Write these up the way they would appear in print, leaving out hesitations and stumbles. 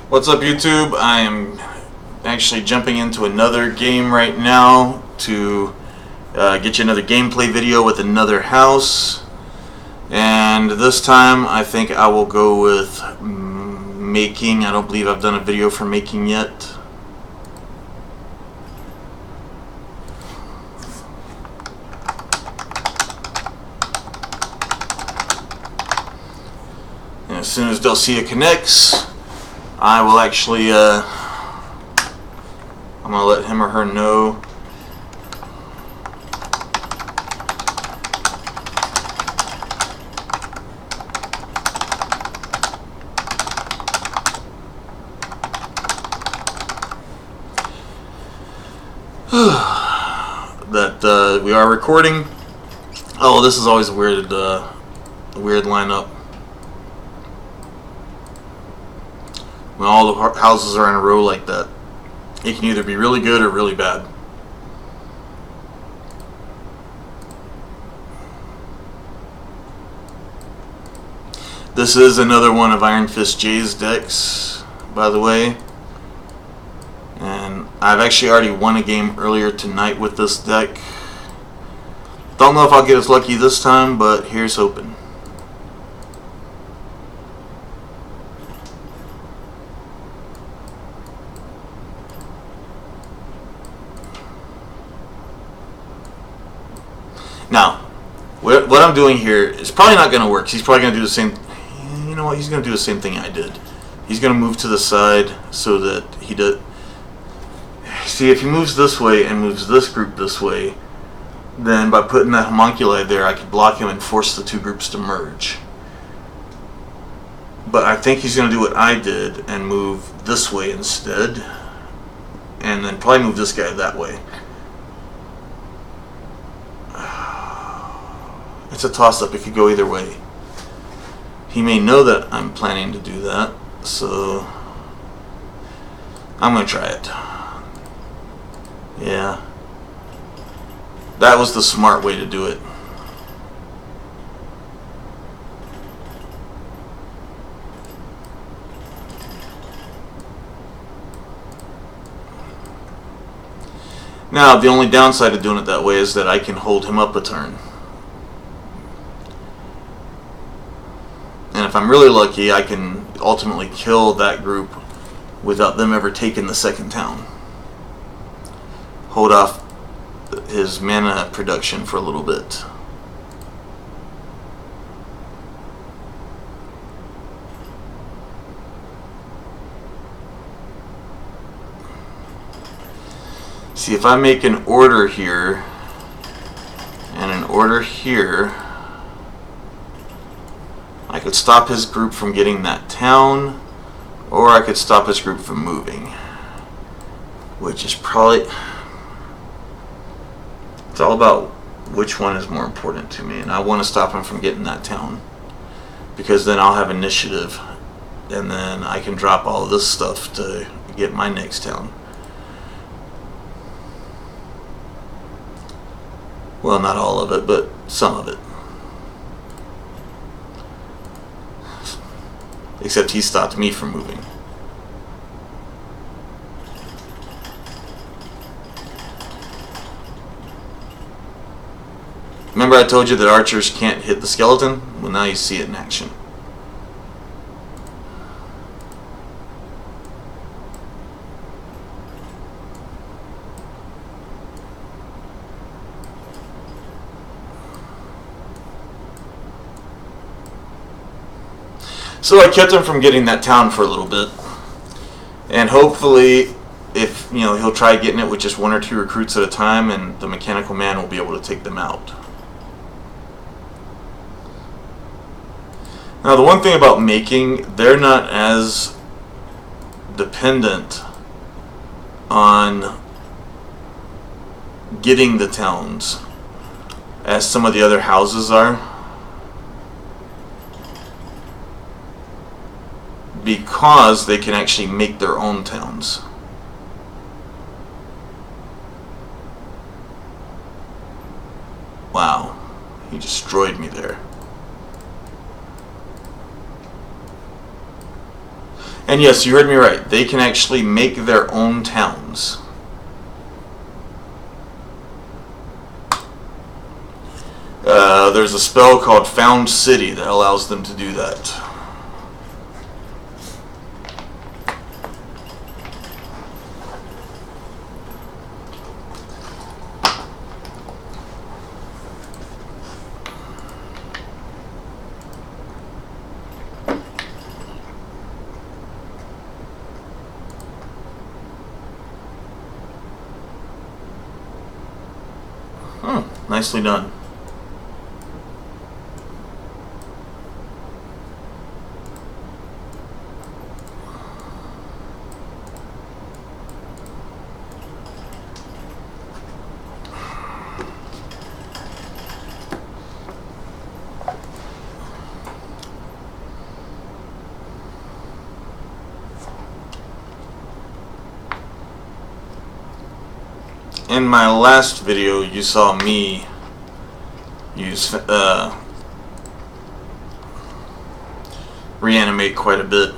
What's up, YouTube? I am actually jumping into another game right now to get you another gameplay video with another house. And this time I think I will go with making. I don't believe I've done a video for making yet. And as soon as Delcia connects, I will actually, I'm going to let him or her know. That we are recording. Oh, this is always a weird lineup. When all the houses are in a row like that, it can either be really good or really bad. This is another one of Iron Fist J's decks, by the way. And I've actually already won a game earlier tonight with this deck. Don't know if I'll get as lucky this time, but here's hoping. Now, what I'm doing here is probably not going to work. He's probably going to do the same. You know what? He's going to do the same thing I did. He's going to move to the side so that he does. See, if he moves this way and moves this group this way, then by putting that homunculi there, I could block him and force the two groups to merge. But I think he's going to do what I did and move this way instead, and then probably move this guy that way. It's a toss-up. It could go either way. He may know that I'm planning to do that, so I'm going to try it. Yeah. That was the smart way to do it. Now, the only downside of doing it that way is that I can hold him up a turn. And if I'm really lucky, I can ultimately kill that group without them ever taking the second town. Hold off his mana production for a little bit. See, if I make an order here and an order here, I could stop his group from getting that town, or I could stop his group from moving, which is probably... It's all about which one is more important to me, and I want to stop him from getting that town, because then I'll have initiative, and then I can drop all of this stuff to get my next town. Well, not all of it, but some of it. Except he stopped me from moving. Remember I told you that archers can't hit the skeleton? Well, now you see it in action. So I kept him from getting that town for a little bit. And hopefully, if he'll try getting it with just one or two recruits at a time, and the mechanical man will be able to take them out. Now, the one thing about making, they're not as dependent on getting the towns as some of the other houses are, because they can actually make their own towns. Wow, he destroyed me there. And yes, you heard me right. They can actually make their own towns. There's a spell called Found City that allows them to do that. Nicely done. In my last video, you saw me use reanimate quite a bit.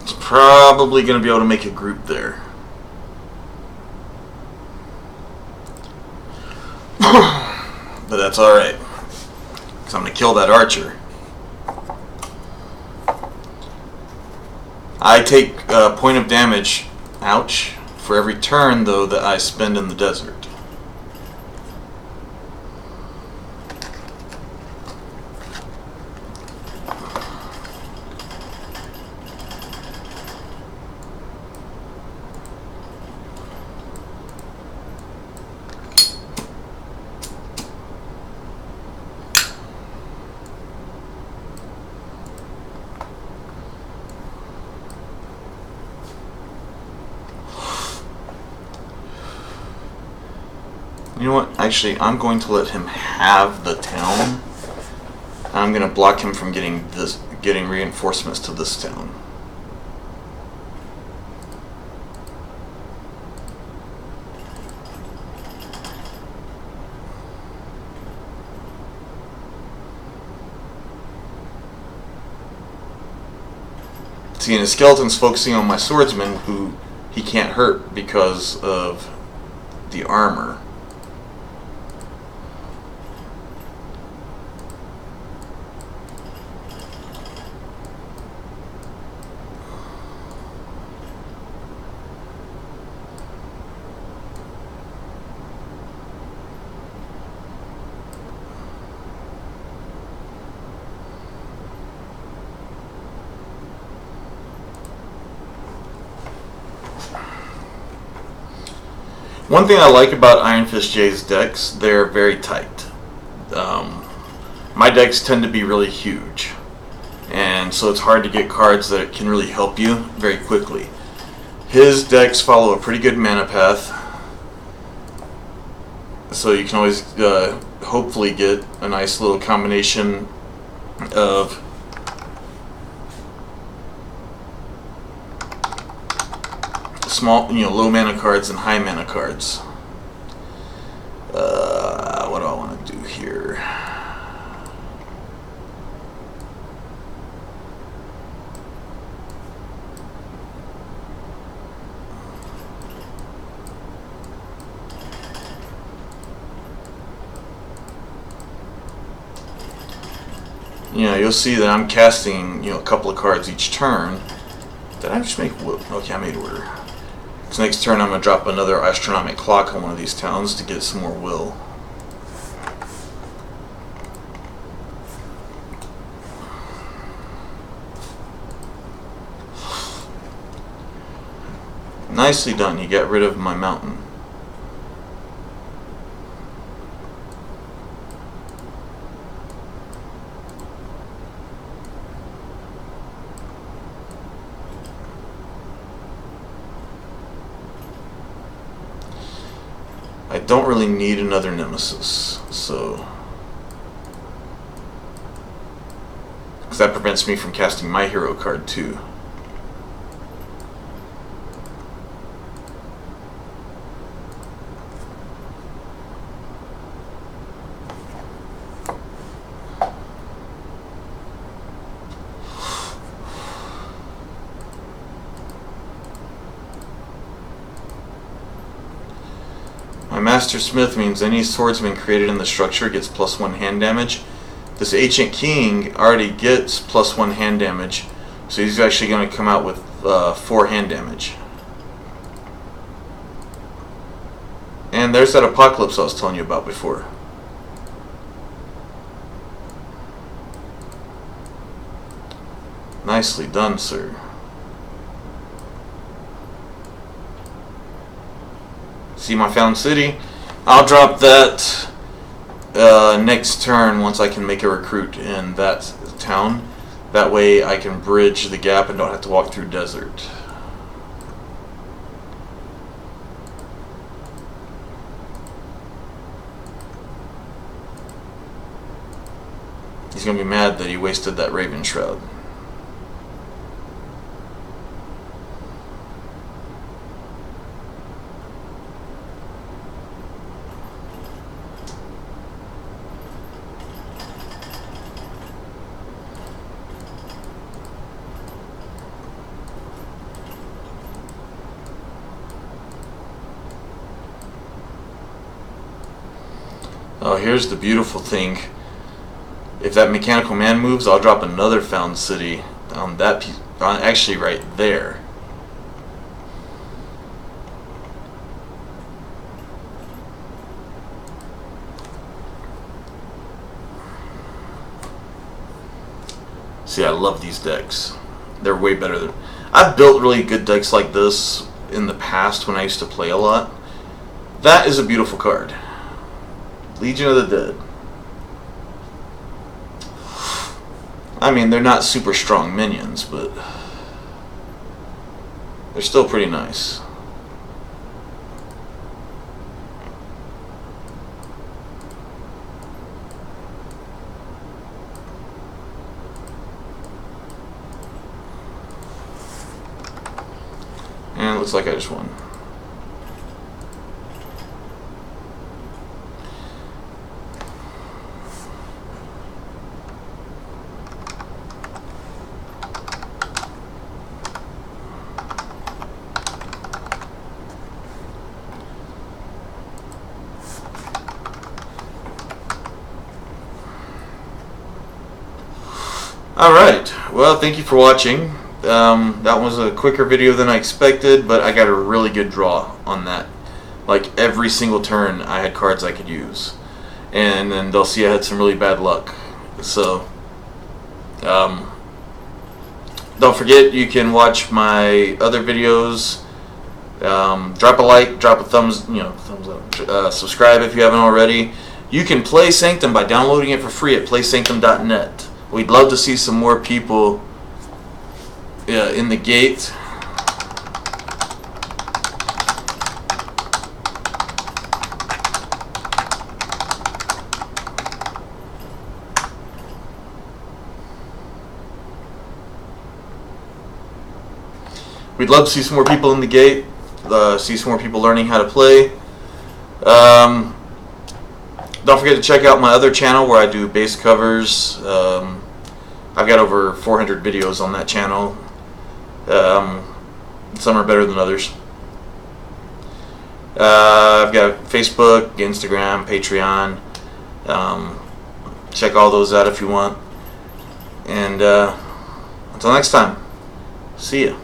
It's probably going to be able to make a group there. But that's alright, because I'm going to kill that archer. I take a point of damage, ouch, for every turn, though, that I spend in the desert. You know what? Actually, I'm going to let him have the town. I'm going to block him from getting reinforcements to this town. See, and his skeleton's focusing on my swordsman, who he can't hurt because of the armor. One thing I like about Iron Fist J's decks, they're very tight. My decks tend to be really huge, and so it's hard to get cards that can really help you very quickly. His decks follow a pretty good mana path, so you can always hopefully get a nice little combination of small, low mana cards and high mana cards. What do I want to do here? You'll see that I'm casting, a couple of cards each turn. Did I just make wood? Okay, I made order. So next turn I'm going to drop another astronomic clock on one of these towns to get some more will. Nicely done, you got rid of my mountain. I don't really need another nemesis, so because that prevents me from casting my hero card too. My Master Smith means any swordsman created in the structure gets +1 hand damage. This Ancient King already gets +1 hand damage, so he's actually going to come out with 4 hand damage. And there's that Apocalypse I was telling you about before. Nicely done, sir. See my found city? I'll drop that next turn once I can make a recruit in that town. That way I can bridge the gap and don't have to walk through desert. He's going to be mad that he wasted that Raven Shroud. Oh, here's the beautiful thing. If that mechanical man moves, I'll drop another found city on that piece, actually right there. See, I love these decks. They're way better than... I've built really good decks like this in the past when I used to play a lot. That is a beautiful card. Legion of the Dead. I mean, they're not super strong minions, but they're still pretty nice. And it looks like I just won. Alright, well, thank you for watching. That was a quicker video than I expected, but I got a really good draw on that. Like, every single turn I had cards I could use. And then they'll see I had some really bad luck. So, don't forget you can watch my other videos. Drop a like, drop a thumbs up, subscribe if you haven't already. You can play Sanctum by downloading it for free at playsanctum.net. We'd love to see some more people in the gate. We'd love to see some more people in the gate, see some more people learning how to play. Don't forget to check out my other channel where I do base covers. I've got over 400 videos on that channel. Some are better than others. I've got Facebook, Instagram, Patreon. Check all those out if you want. And until next time, see ya.